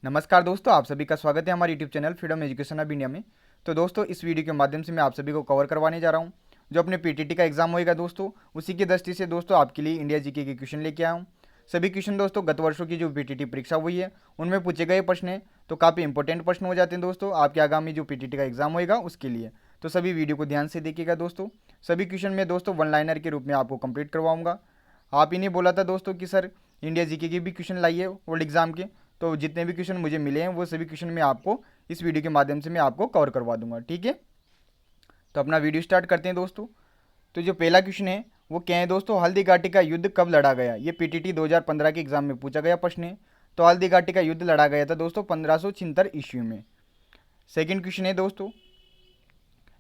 नमस्कार दोस्तों, आप सभी का स्वागत है हमारे YouTube channel freedom education of India में। तो दोस्तों, इस वीडियो के माध्यम से मैं आप सभी को कवर करवाने जा रहा हूं जो अपने पीटीटी का एग्जाम होएगा दोस्तों, उसी की दृष्टि से दोस्तों आपके लिए इंडिया जीके के क्वेश्चन लेके आया हूं। सभी क्वेश्चन दोस्तों गत वर्षों की जो पीटीटी परीक्षा हुई है उनमें पूछे गए प्रश्न हैं, तो काफ़ी इंपॉर्टेंट प्रश्न हो जाते हैं दोस्तों आपके आगामी जो पीटीटी का एग्जाम होएगा उसके लिए। तो सभी वीडियो को ध्यान से देखिएगा दोस्तों। सभी क्वेश्चन में दोस्तों वन लाइनर के रूप में आपको कंप्लीट करवाऊंगा। आप ही ने बोला था दोस्तों कि सर इंडिया जीके के भी क्वेश्चन लाइए वर्ल्ड एग्जाम के, तो जितने भी क्वेश्चन मुझे मिले हैं वो सभी क्वेश्चन मैं आपको इस वीडियो के माध्यम से मैं आपको कवर करवा दूंगा, ठीक है। तो अपना वीडियो स्टार्ट करते हैं दोस्तों। तो जो पहला क्वेश्चन है वो क्या है दोस्तों, हल्दी घाटी का युद्ध कब लड़ा गया। ये पीटीटी 2015 के एग्जाम में पूछा गया प्रश्न है। तो हल्दी घाटी का युद्ध लड़ा गया था दोस्तों 1576 ईस्वी में। सेकेंड क्वेश्चन है दोस्तों,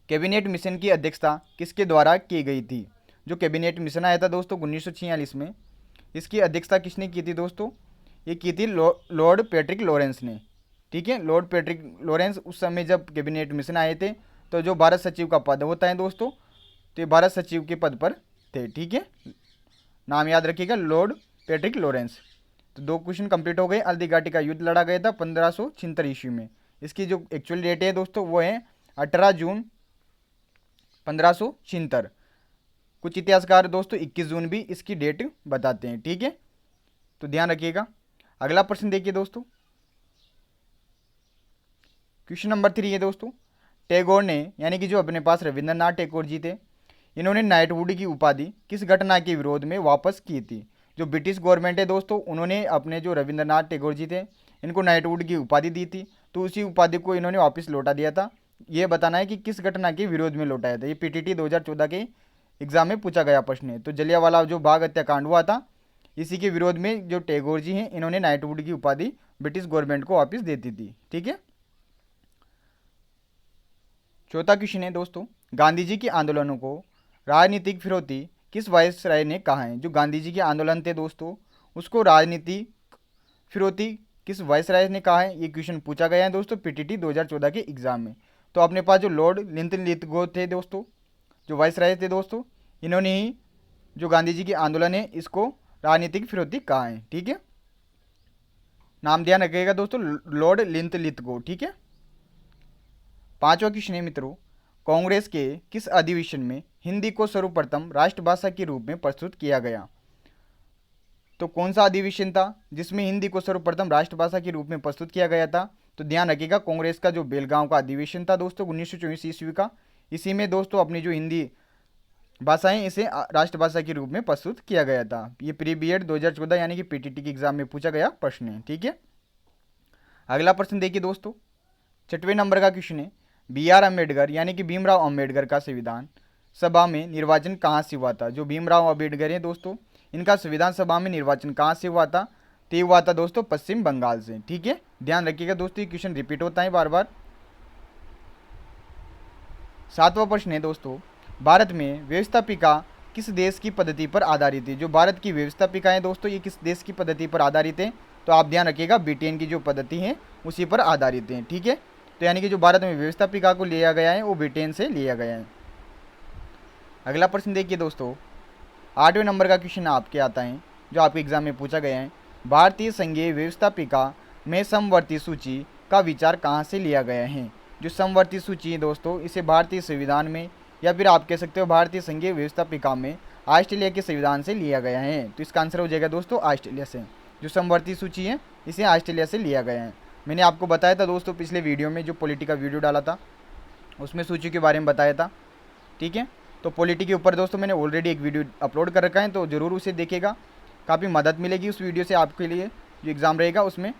कैबिनेट मिशन की अध्यक्षता किसके द्वारा की गई थी। जो कैबिनेट मिशन आया था दोस्तों 1946 में, इसकी अध्यक्षता किसने की थी दोस्तों, ये की थी लॉर्ड पैट्रिक लॉरेंस ने, ठीक है। लॉर्ड पैट्रिक लॉरेंस उस समय जब कैबिनेट मिशन आए थे तो जो भारत सचिव का पद होता है दोस्तों, तो ये भारत सचिव के पद पर थे, ठीक है। नाम याद रखिएगा, लॉर्ड पैट्रिक लॉरेंस। तो दो क्वेश्चन कंप्लीट हो गए। हल्दी घाटी का युद्ध लड़ा गया था 1576 ईस्वी में। इसकी जो एक्चुअल डेट है दोस्तों वो है 18 जून 1576। कुछ इतिहासकार दोस्तों 21 जून भी इसकी डेट बताते हैं, ठीक है। तो ध्यान रखिएगा। अगला प्रश्न देखिए दोस्तों, क्वेश्चन नंबर 3 है दोस्तों, टैगोर ने यानी कि जो अपने पास रविंद्रनाथ टैगोर जी थे, इन्होंने नाइटहुड की उपाधि किस घटना के विरोध में वापस की थी। जो ब्रिटिश गवर्नमेंट है दोस्तों, उन्होंने अपने जो रविंद्रनाथ टैगोर जी थे इनको नाइटहुड की उपाधि दी थी, तो उसी उपाधि को इन्होंने वापस लौटा दिया था। ये बताना है कि किस घटना के विरोध में लौटाया था। ये पीटीटी 2014 के एग्जाम में पूछा गया प्रश्न है। तो जलियांवाला जो बाग हत्याकांड हुआ था, इसी के विरोध में जो टैगोर जी हैं इन्होंने नाइटहुड की उपाधि ब्रिटिश गवर्नमेंट को वापस दे दी थी, ठीक है। चौथा क्वेश्चन है दोस्तों, गांधी जी के आंदोलनों को राजनीतिक फिरौती किस वायसराय ने कहा है। जो गांधी जी के आंदोलन थे दोस्तों उसको राजनीतिक फिरौती किस वायसराय ने कहा है। ये क्वेश्चन पूछा गया है दोस्तों पीटीटी 2014 के एग्जाम में। तो अपने पास जो लॉर्ड लिंथलिथगो थे दोस्तों, जो वायसराय थे दोस्तों, इन्होंने ही जो गांधी जी के आंदोलन है इसको राजनीतिक फिरौती कहा है, ठीक है। नाम ध्यान रखिएगा दोस्तों, लॉर्ड लिंथलिथगो, ठीक है। पांचवा क्वेश्चन है मित्रों, कांग्रेस के किस अधिवेशन में हिंदी को सर्वप्रथम राष्ट्रभाषा के रूप में प्रस्तुत किया गया। तो कौन सा अधिवेशन था जिसमें हिंदी को सर्वप्रथम राष्ट्रभाषा के रूप में प्रस्तुत किया गया था। तो ध्यान रखिएगा, कांग्रेस का जो बेलगांव का अधिवेशन था दोस्तों 1924 ईस्वी का, इसी में दोस्तों अपनी जो हिंदी भाषाएं इसे राष्ट्रभाषा के रूप में प्रस्तुत किया गया था। ये प्री बीएड 2014 यानी कि पीटीटी के एग्जाम में पूछा गया प्रश्न है, ठीक है। अगला प्रश्न देखिए दोस्तों, 6वें नंबर का क्वेश्चन है, बी आर अम्बेडकर यानी कि भीमराव अम्बेडकर का संविधान सभा में निर्वाचन कहाँ से हुआ था। जो भीमराव अम्बेडकर है दोस्तों, इनका संविधान सभा में निर्वाचन कहाँ से हुआ था। तो ये हुआ था दोस्तों पश्चिम बंगाल से, ठीक है। ध्यान रखिएगा दोस्तों, ये क्वेश्चन रिपीट होता है बार बार। 7वां प्रश्न है दोस्तों, भारत में व्यवस्थापिका किस देश की पद्धति पर आधारित है। जो भारत की व्यवस्थापिका है दोस्तों ये किस देश की पद्धति पर आधारित है। तो आप ध्यान रखिएगा, ब्रिटेन की जो पद्धति है उसी पर आधारित है, ठीक है। तो यानी कि जो भारत में व्यवस्थापिका को लिया गया है वो ब्रिटेन से लिया गया है। अगला प्रश्न देखिए दोस्तों, 8वें नंबर का क्वेश्चन आपके आता है जो आपके एग्जाम में पूछा गया है, भारतीय संघीय व्यवस्थापिका में समवर्ती सूची का विचार कहाँ से लिया गया है। जो समवर्ती सूची है दोस्तों, इसे भारतीय संविधान में या फिर आप कह सकते हो भारतीय संघीय व्यवस्थापिका में ऑस्ट्रेलिया के संविधान से लिया गया है। तो इसका आंसर हो जाएगा दोस्तों ऑस्ट्रेलिया से। जो समवर्ती सूची है इसे ऑस्ट्रेलिया से लिया गया है। मैंने आपको बताया था दोस्तों पिछले वीडियो में, जो पॉलिटी का वीडियो डाला था उसमें सूची के बारे में बताया था, ठीक है। तो पॉलिटी के ऊपर दोस्तों मैंने ऑलरेडी एक वीडियो अपलोड कर रखा है, तो ज़रूर उसे देखिएगा, काफ़ी मदद मिलेगी उस वीडियो से आपके लिए जो एग्ज़ाम रहेगा उसमें।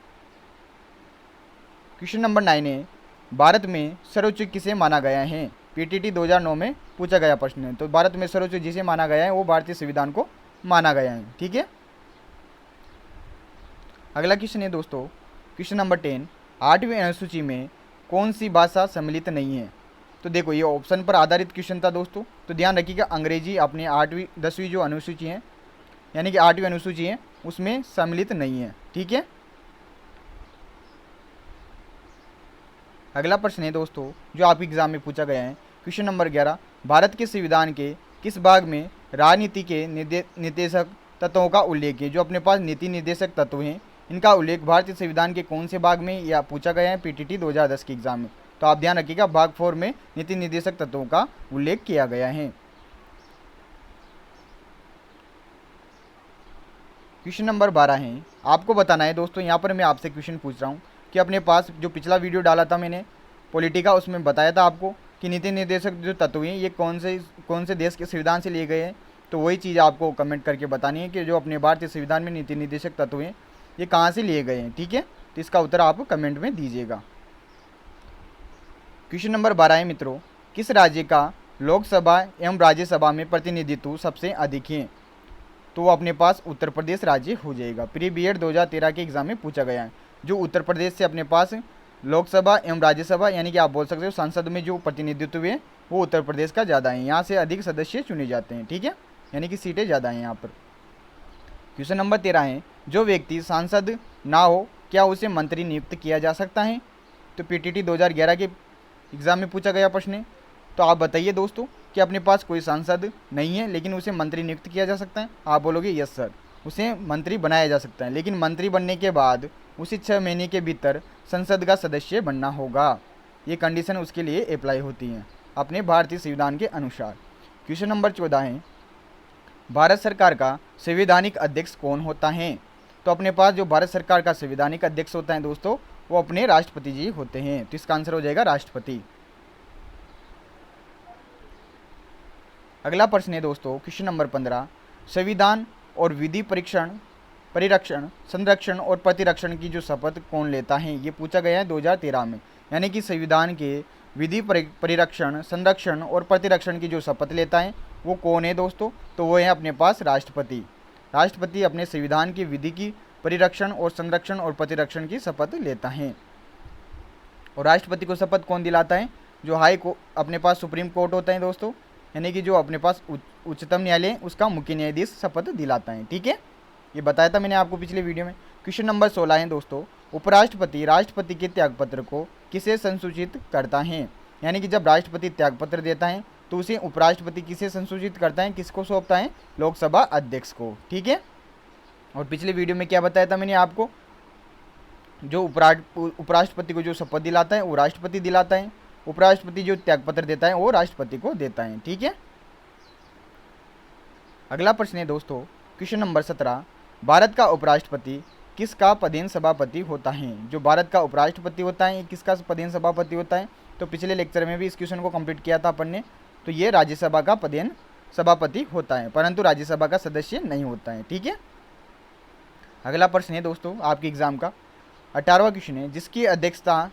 क्वेश्चन नंबर 9 है, भारत में सर्वोच्च किसे माना गया है। पीटीटी 2009 में पूछा गया प्रश्न है। तो भारत में सर्वोच्च जिसे माना गया है वो भारतीय संविधान को माना गया है, ठीक है। अगला क्वेश्चन है दोस्तों, क्वेश्चन नंबर 10, 8वीं अनुसूची में कौन सी भाषा सम्मिलित नहीं है। तो देखो ये ऑप्शन पर आधारित क्वेश्चन था दोस्तों, तो ध्यान रखिएगा अंग्रेजी अपने 8वीं 10वीं जो अनुसूची है यानी कि 8वीं अनुसूची है उसमें सम्मिलित नहीं है, ठीक है। अगला प्रश्न है दोस्तों जो आपके एग्जाम में पूछा गया है, क्वेश्चन नंबर 11, भारत के संविधान के किस भाग में राजनीति के निर्देशक तत्वों का उल्लेख है। जो अपने पास नीति निर्देशक तत्व हैं इनका उल्लेख भारतीय संविधान के कौन से भाग में या पूछा गया है पीटीटी 2010 के एग्जाम में। तो आप ध्यान रखिएगा, भाग 4 में नीति निर्देशक तत्वों का उल्लेख किया गया है। क्वेश्चन नंबर 12 है, आपको बताना है दोस्तों, यहाँ पर मैं आपसे क्वेश्चन पूछ रहा हूँ कि अपने पास जो पिछला वीडियो डाला था मैंने पॉलिटिका, उसमें बताया था आपको कि नीति निर्देशक जो तत्व हैं ये कौन से देश के संविधान से लिए गए हैं। तो वही चीज़ आपको कमेंट करके बतानी है कि जो अपने भारतीय संविधान में नीति निर्देशक तत्व हैं ये कहाँ से लिए गए हैं। ठीक है, तो इसका उत्तर आप कमेंट में दीजिएगा। क्वेश्चन नंबर 12 है मित्रों, किस राज्य का लोकसभा एवं राज्यसभा में प्रतिनिधित्व सबसे अधिक है। तो वो अपने पास उत्तर प्रदेश राज्य हो जाएगा। प्री बीएड 2013 के एग्जाम में पूछा गया है। जो उत्तर प्रदेश से अपने पास लोकसभा एवं राज्यसभा यानी कि आप बोल सकते हो संसद में जो प्रतिनिधित्व है वो उत्तर प्रदेश का ज़्यादा है। यहाँ से अधिक सदस्य चुने जाते हैं। ठीक है, यानी कि सीटें ज़्यादा हैं यहाँ पर। क्वेश्चन नंबर 13 है, जो व्यक्ति सांसद ना हो क्या उसे मंत्री नियुक्त किया जा सकता है। तो पीटीटी 2011 के एग्जाम में पूछा गया प्रश्न है। तो आप बताइए दोस्तों कि अपने पास कोई सांसद नहीं है लेकिन उसे मंत्री नियुक्त किया जा सकता है। आप बोलोगे यस सर, उसे मंत्री बनाया जा सकता है, लेकिन मंत्री बनने के बाद उसे 6 महीने के भीतर संसद का सदस्य बनना होगा। ये कंडीशन उसके लिए अप्लाई होती हैं अपने भारतीय संविधान के अनुसार। क्वेश्चन नंबर 14 है, भारत सरकार का संवैधानिक अध्यक्ष कौन होता है। तो अपने पास जो भारत सरकार का संवैधानिक अध्यक्ष होता है दोस्तों वो अपने राष्ट्रपति जी होते हैं। तो इसका आंसर हो जाएगा राष्ट्रपति। अगला प्रश्न है दोस्तों क्वेश्चन नंबर 15, संविधान और विधि परिरक्षण संरक्षण और प्रतिरक्षण की जो शपथ कौन लेता है। ये पूछा गया है 2013 में। यानी कि संविधान के विधि परिरक्षण संरक्षण और प्रतिरक्षण की जो शपथ लेता है वो कौन है दोस्तों। तो वो है अपने पास राष्ट्रपति। राष्ट्रपति अपने संविधान की विधि की परिरक्षण और संरक्षण और प्रतिरक्षण की शपथ लेता है। और राष्ट्रपति को शपथ कौन दिलाता है, जो हाई को अपने पास सुप्रीम कोर्ट होता है दोस्तों, यानी कि जो अपने पास उच्चतम न्यायालय उसका मुख्य न्यायाधीश शपथ दिलाता है। ठीक है, ये बताया था मैंने आपको पिछले वीडियो में। क्वेश्चन नंबर 16 है दोस्तों, उपराष्ट्रपति राष्ट्रपति के त्यागपत्र को किसे संसूचित करता है। यानी कि जब राष्ट्रपति त्यागपत्र देता है तो उसे उपराष्ट्रपति किसे संसूचित करता है, किसको सौंपता है, लोकसभा अध्यक्ष को। ठीक है, और पिछले वीडियो में क्या बताया था मैंने आपको, जो उपराष्ट्रपति को जो शपथ दिलाता है वो राष्ट्रपति दिलाता है, उपराष्ट्रपति जो त्यागपत्र देता है वो राष्ट्रपति को देता है। ठीक है, अगला प्रश्न है दोस्तों क्वेश्चन नंबर 17, भारत का उपराष्ट्रपति किसका पदेन सभापति होता है। जो भारत का उपराष्ट्रपति होता है किसका पदेन सभापति होता है। तो पिछले लेक्चर में भी इस क्वेश्चन को कंप्लीट किया था अपन ने। तो ये राज्यसभा का पदेन सभापति होता है, परंतु राज्यसभा का सदस्य नहीं होता है। ठीक है, अगला प्रश्न है दोस्तों आपके एग्जाम का 18वां क्वेश्चन है, जिसकी अध्यक्षता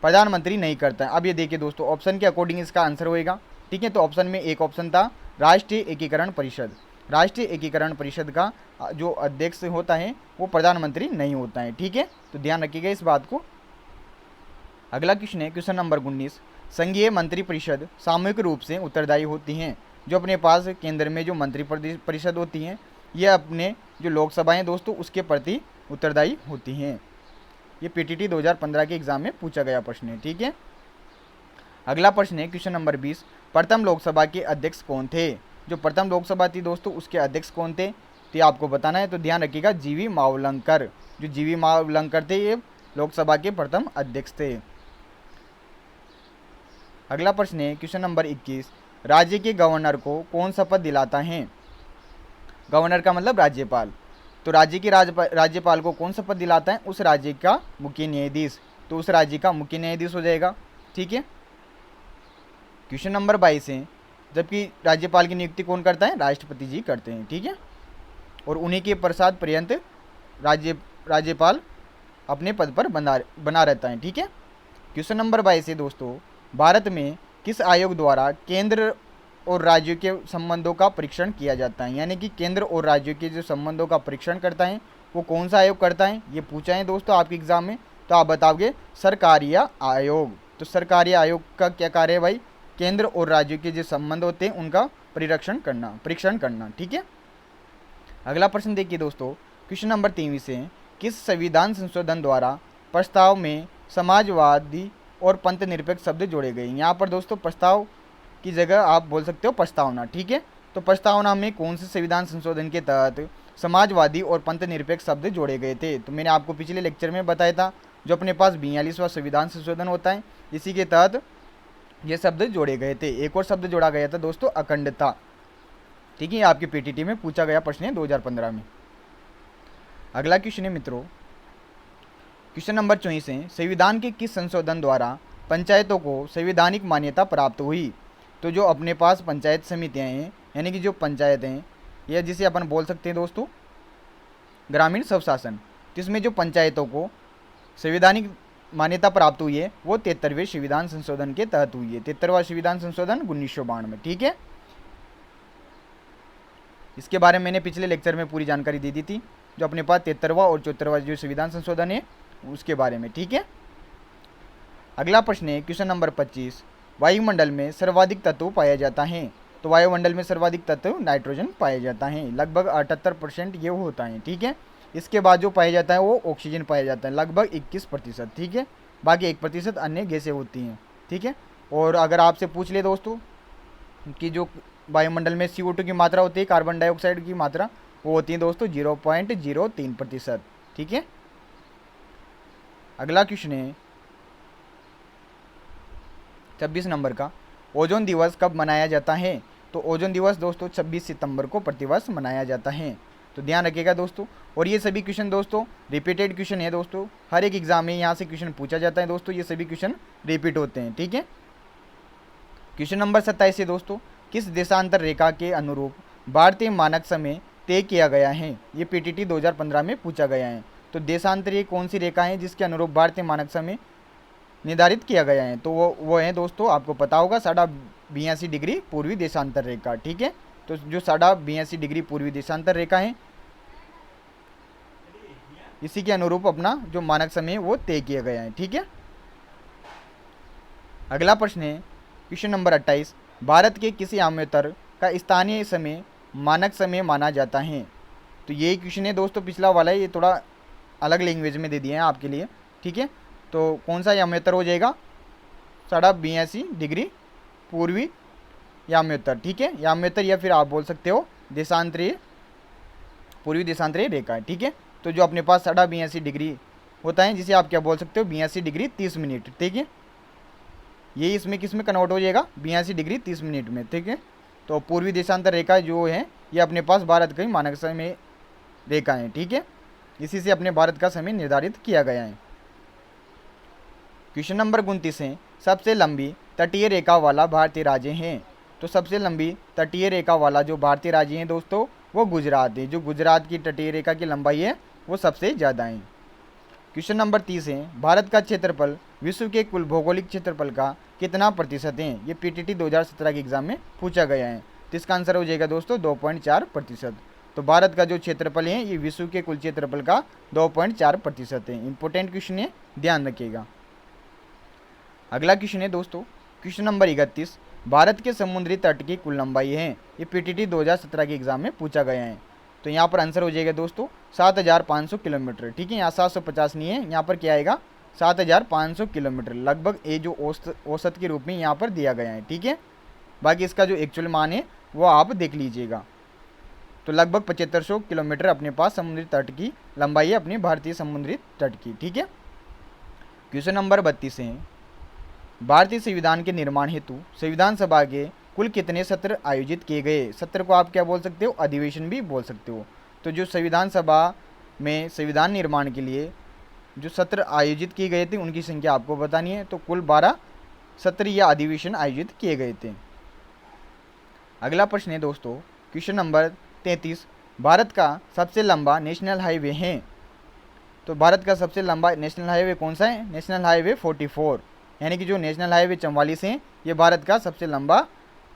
प्रधानमंत्री नहीं करता है। अब ये देखिए दोस्तों, ऑप्शन के अकॉर्डिंग इसका आंसर होएगा। ठीक है, तो ऑप्शन में एक ऑप्शन था राष्ट्रीय एकीकरण परिषद। राष्ट्रीय एकीकरण परिषद का जो अध्यक्ष होता है वो प्रधानमंत्री नहीं होता है। ठीक है, तो ध्यान रखिएगा इस बात को। अगला क्वेश्चन है क्वेश्चन नंबर 19, संघीय मंत्री परिषद सामूहिक रूप से उत्तरदायी होती हैं। जो अपने पास केंद्र में जो मंत्री परिषद होती हैं ये अपने जो लोकसभाएं दोस्तों उसके प्रति उत्तरदायी होती हैं। ये पीटीटी 2015 के एग्जाम में पूछा गया प्रश्न है। ठीक है, अगला प्रश्न है क्वेश्चन नंबर 20, प्रथम लोकसभा के अध्यक्ष कौन थे। जो प्रथम लोकसभा थी दोस्तों उसके अध्यक्ष कौन थे, तो ये आपको बताना है। तो ध्यान रखिएगा जीवी मावलंकर। जो जीवी मावलंकर थे ये लोकसभा के प्रथम अध्यक्ष थे। अगला प्रश्न है क्वेश्चन नंबर 21, राज्य के गवर्नर को कौन शपथ दिलाता है। गवर्नर का मतलब राज्यपाल। तो राज्य के राज्यपाल को कौन शपथ दिलाता है, उस राज्य का मुख्य न्यायाधीश। तो उस राज्य का मुख्य न्यायाधीश हो जाएगा। ठीक है, क्वेश्चन नंबर 22 है, जबकि राज्यपाल की नियुक्ति कौन करता है, राष्ट्रपति जी करते हैं। ठीक है, और उन्हीं के पश्चात पर्यंत राज्यपाल अपने पद पर बना रहता है। ठीक है, क्वेश्चन नंबर 22 है दोस्तों, भारत में किस आयोग द्वारा केंद्र और राज्यों के संबंधों का परीक्षण किया जाता है। यानी कि केंद्र और राज्यों के जो संबंधों का परीक्षण करता है वो कौन सा आयोग करता है, ये पूछा है दोस्तों आपके एग्जाम में। तो आप बताओगे सरकारीय आयोग। तो सरकारीय आयोग का क्या कार्य है भाई, केंद्र और राज्यों के जो संबंध होते हैं उनका परीक्षण करना। ठीक है, अगला प्रश्न देखिए दोस्तों क्वेश्चन नंबर 23 से, किस संविधान संशोधन द्वारा प्रस्ताव में समाजवादी और पंथ निरपेक्ष शब्द जोड़े गए। यहाँ पर दोस्तों प्रस्ताव की जगह आप बोल सकते हो प्रस्तावना। ठीक है, तो प्रस्तावना में कौन से संविधान संशोधन के तहत समाजवादी और पंथ निरपेक्ष शब्द जोड़े गए थे। तो मैंने आपको पिछले लेक्चर में बताया था, जो अपने पास 42वां संविधान संशोधन होता है, इसी के तहत ये शब्द जोड़े गए थे। एक और शब्द जोड़ा गया था दोस्तों, अखंडता। ठीक है, ये आपके पीटीटी में पूछा गया प्रश्न है 2015 में। अगला क्वेश्चन है मित्रों, क्वेश्चन नंबर 24 है, संविधान के किस संशोधन द्वारा पंचायतों को संवैधानिक मान्यता प्राप्त हुई? तो जो अपने पास पंचायत समितियां हैं, यानी कि जो पंचायत हैं, या जिसे अपन बोल सकते हैं दोस्तों ग्रामीण स्वशासन, तो इसमें जो पंचायतों को संवैधानिक मान्यता प्राप्त हुई है वो 73वें संविधान संशोधन के तहत हुई है। 73वां संविधान संशोधन 1992 में। ठीक है, इसके बारे में मैंने पिछले लेक्चर में पूरी जानकारी दे दी थी, जो अपने पास 73वां और 74वां जो संविधान संशोधन है उसके बारे में। ठीक है, अगला प्रश्न है क्वेश्चन नंबर 25, वायुमंडल में सर्वाधिक तत्व पाया जाता है? तो वायुमंडल में सर्वाधिक तत्व नाइट्रोजन पाया जाता है, लगभग 78% ये होता है। ठीक है, इसके बाद जो पाया जाता है वो ऑक्सीजन पाया जाता है, लगभग 21%। ठीक है, बाकी 1% अन्य गैसें होती हैं। ठीक है, और अगर आपसे पूछ ले दोस्तों कि जो वायुमंडल में CO2 की मात्रा होती है, कार्बन डाइऑक्साइड की मात्रा, वो होती है दोस्तों 0.03%। ठीक है, अगला क्वेश्चन है 26 नंबर का, ओजोन दिवस कब मनाया जाता है? तो ओजोन दिवस दोस्तों 26 सितंबर को प्रतिवर्ष मनाया जाता है। तो ध्यान रखिएगा दोस्तों, और ये सभी क्वेश्चन दोस्तों रिपीटेड क्वेश्चन है दोस्तों, हर एक एग्जाम में यहाँ से क्वेश्चन पूछा जाता है दोस्तों, ये सभी क्वेश्चन रिपीट होते हैं। ठीक है, क्वेश्चन नंबर 27 है दोस्तों, किस देशांतर रेखा के अनुरूप भारतीय मानक समय तय किया गया है? ये पीटीटी 2015 में पूछा गया है। तो देशांतरीय कौन सी रेखा है जिसके अनुरूप भारतीय मानक समय निर्धारित किया गया है? तो वो है दोस्तों, आपको पता होगा 82.5 डिग्री पूर्वी देशांतर रेखा। ठीक है, तो जो 82.5 डिग्री पूर्वी देशांतर रेखा है, इसी के अनुरूप अपना जो मानक समय है वो तय किया गया है। ठीक है, अगला प्रश्न है क्वेश्चन नंबर 28, भारत के किसी आमोत्तर का स्थानीय समय मानक समय माना जाता है? तो यही क्वेश्चन है दोस्तों, पिछला वाला है, ये थोड़ा अलग लैंग्वेज में दे दिए हैं आपके लिए। ठीक है, तो कौन सा याम्योत्तर हो जाएगा? 82.5 डिग्री पूर्वी याम्योत्तर। ठीक है, याम्योत्तर या फिर आप बोल सकते हो देशांतरीय पूर्वी देशांतरीय रेखा। ठीक है, तो जो अपने पास 82.5 डिग्री होता है, जिसे आप क्या बोल सकते हो 82 डिग्री 30 मिनट। ठीक है, ये इसमें किस में कन्वर्ट हो जाएगा? 82 डिग्री 30 मिनट में। ठीक है, तो पूर्वी देशांतर रेखा जो है ये अपने पास भारत की मानक समय रेखा है। ठीक है, इसी से अपने भारत का समय निर्धारित किया गया है। क्वेश्चन नंबर 29 है, सबसे लंबी तटीय रेखा वाला भारतीय राज्य है? तो सबसे लंबी तटीय रेखा वाला जो भारतीय राज्य है दोस्तों वो गुजरात है। जो गुजरात की तटीय रेखा की लंबाई है वो सबसे ज़्यादा है। क्वेश्चन नंबर 30 है, भारत का क्षेत्रफल विश्व के कुल भौगोलिक क्षेत्रफल का कितना प्रतिशत है? ये पीटीटी 2017 के एग्जाम में पूछा गया है। तो इसका आंसर हो जाएगा दोस्तों 2.4%। तो भारत का जो क्षेत्रफल है ये विश्व के कुल क्षेत्रफल का 2.4% है। इंपॉर्टेंट क्वेश्चन है, ध्यान रखिएगा। अगला क्वेश्चन है दोस्तों क्वेश्चन नंबर 31, भारत के समुद्री तट की कुल लंबाई है? ये पीटीटी 2017 के एग्जाम में पूछा गया है। तो यहाँ पर आंसर हो जाएगा दोस्तों 7,500 किलोमीटर। ठीक है, यहाँ 750 नहीं है, यहाँ पर क्या आएगा 7,500 किलोमीटर, लगभग ये जो औसत के रूप में यहाँ पर दिया गया है। ठीक है, बाकी इसका जो एक्चुअल मान है वो आप देख लीजिएगा। तो लगभग 7500 किलोमीटर अपने पास समुद्री तट की लंबाई है अपने भारतीय समुद्री तट की। ठीक है, क्वेश्चन नंबर 32 है, भारतीय संविधान के निर्माण हेतु संविधान सभा के कुल कितने सत्र आयोजित किए गए? सत्र को आप क्या बोल सकते हो? अधिवेशन भी बोल सकते हो। तो जो संविधान सभा में संविधान निर्माण के लिए जो सत्र आयोजित किए गए थे उनकी संख्या आपको बतानी है। तो कुल 12 सत्र या अधिवेशन आयोजित किए गए थे। अगला प्रश्न है दोस्तों क्वेश्चन नंबर 33, भारत का सबसे लंबा नेशनल हाईवे है? तो भारत का सबसे लंबा नेशनल हाईवे कौन सा है? नेशनल हाईवे 44, यानी कि जो नेशनल हाईवे 44 है ये भारत का सबसे लंबा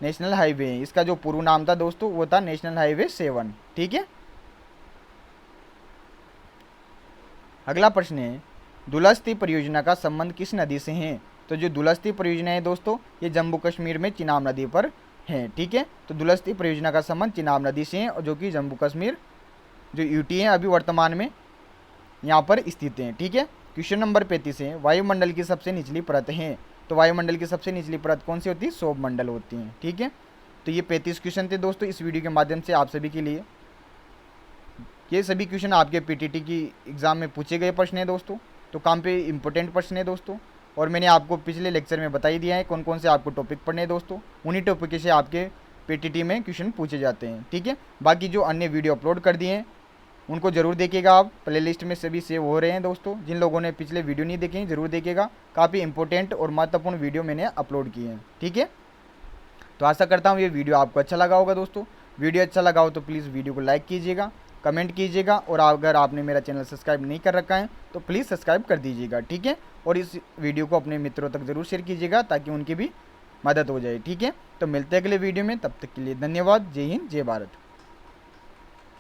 नेशनल हाईवे है। इसका जो पूर्व नाम था दोस्तों वो था नेशनल हाईवे 7। ठीक है, अगला प्रश्न है, दुलस्ती परियोजना का संबंध किस नदी से है? तो जो दुलस्ती परियोजना है दोस्तों ये जम्मू कश्मीर में चिनाब नदी पर है। ठीक है, तो दुलस्ती परियोजना का संबंध चिनाब नदी से है, और जो कि जम्मू कश्मीर जो यूटी है अभी वर्तमान में यहाँ पर स्थित है। ठीक है, क्वेश्चन नंबर 35 है, वायुमंडल की सबसे निचली परत है? तो वायुमंडल की सबसे निचली परत कौन सी होती है? सौरमंडल होती है। ठीक है, तो ये 35 क्वेश्चन थे दोस्तों इस वीडियो के माध्यम से आप सभी के लिए। ये सभी क्वेश्चन आपके पीटीटी की एग्ज़ाम में पूछे गए प्रश्न हैं दोस्तों, तो काम पे इंपॉर्टेंट प्रश्न है दोस्तों। और मैंने आपको पिछले लेक्चर में बता ही दिया है कौन कौन से आपको टॉपिक पढ़ने हैं दोस्तों, उन्हीं टॉपिक से आपके पीटीटी में क्वेश्चन पूछे जाते हैं, ठीक है। बाकी जो अन्य वीडियो अपलोड कर दिए हैं उनको ज़रूर देखिएगा आप, प्लेलिस्ट में सभी सेव हो रहे हैं दोस्तों। जिन लोगों ने पिछले वीडियो नहीं देखे ज़रूर देखिएगा, काफ़ी इंपॉर्टेंट और महत्वपूर्ण वीडियो मैंने अपलोड किए हैं, ठीक है। तो आशा करता हूँ ये वीडियो आपको अच्छा लगा होगा दोस्तों। वीडियो अच्छा लगा हो तो प्लीज़ वीडियो को लाइक कीजिएगा, कमेंट कीजिएगा, और अगर आपने मेरा चैनल सब्सक्राइब नहीं कर रखा है तो प्लीज़ सब्सक्राइब कर दीजिएगा, ठीक है। और इस वीडियो को अपने मित्रों तक ज़रूर शेयर कीजिएगा ताकि उनकी भी मदद हो जाए, ठीक है। तो मिलते हैं अगले वीडियो में, तब तक के लिए धन्यवाद। जय हिंद, जय भारत।